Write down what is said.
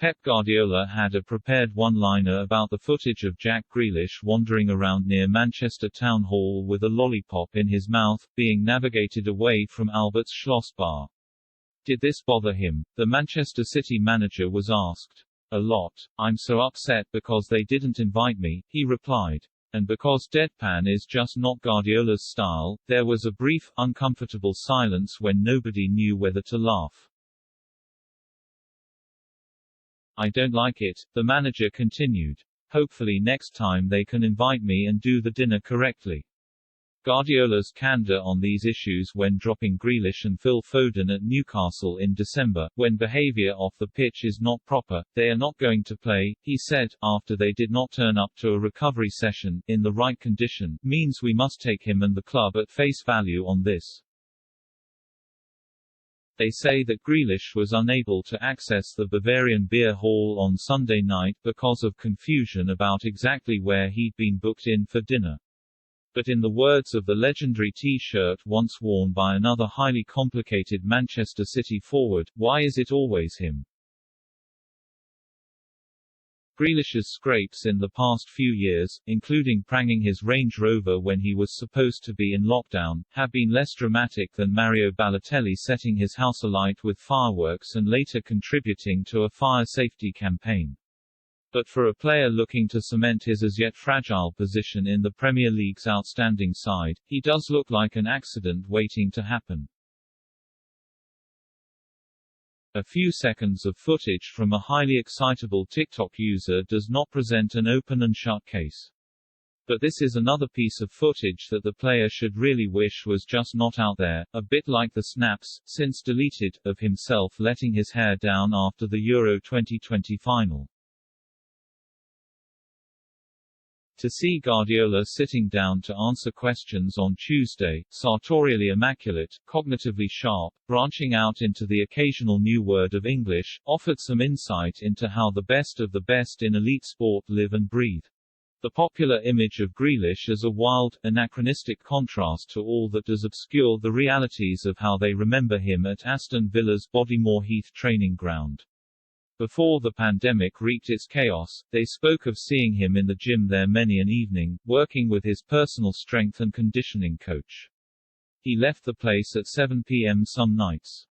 Pep Guardiola had a prepared one-liner about the footage of Jack Grealish wandering around near Manchester Town Hall with a lollipop in his mouth, being navigated away from Albert's Schloss bar. Did this bother him? The Manchester City manager was asked. A lot. I'm so upset because they didn't invite me, he replied. And because deadpan is just not Guardiola's style, there was a brief, uncomfortable silence when nobody knew whether to laugh. I don't like it, the manager continued. Hopefully next time they can invite me and do the dinner correctly. Guardiola's candor on these issues when dropping Grealish and Phil Foden at Newcastle in December, when behavior off the pitch is not proper, they are not going to play, he said, after they did not turn up to a recovery session, in the right condition, means we must take him and the club at face value on this. They say that Grealish was unable to access the Bavarian Beer Hall on Sunday night because of confusion about exactly where he'd been booked in for dinner. But in the words of the legendary T-shirt once worn by another highly complicated Manchester City forward, why is it always him? Grealish's scrapes in the past few years, including pranging his Range Rover when he was supposed to be in lockdown, have been less dramatic than Mario Balotelli setting his house alight with fireworks and later contributing to a fire safety campaign. But for a player looking to cement his as-yet fragile position in the Premier League's outstanding side, he does look like an accident waiting to happen. A few seconds of footage from a highly excitable TikTok user does not present an open and shut case. But this is another piece of footage that the player should really wish was just not out there, a bit like the snaps, since deleted, of himself letting his hair down after the Euro 2020 final. To see Guardiola sitting down to answer questions on Tuesday, sartorially immaculate, cognitively sharp, branching out into the occasional new word of English, offered some insight into how the best of the best in elite sport live and breathe. The popular image of Grealish as a wild, anachronistic contrast to all that does obscure the realities of how they remember him at Aston Villa's Bodymore Heath training ground. Before the pandemic wreaked its chaos, they spoke of seeing him in the gym there many an evening, working with his personal strength and conditioning coach. He left the place at 7 p.m. some nights.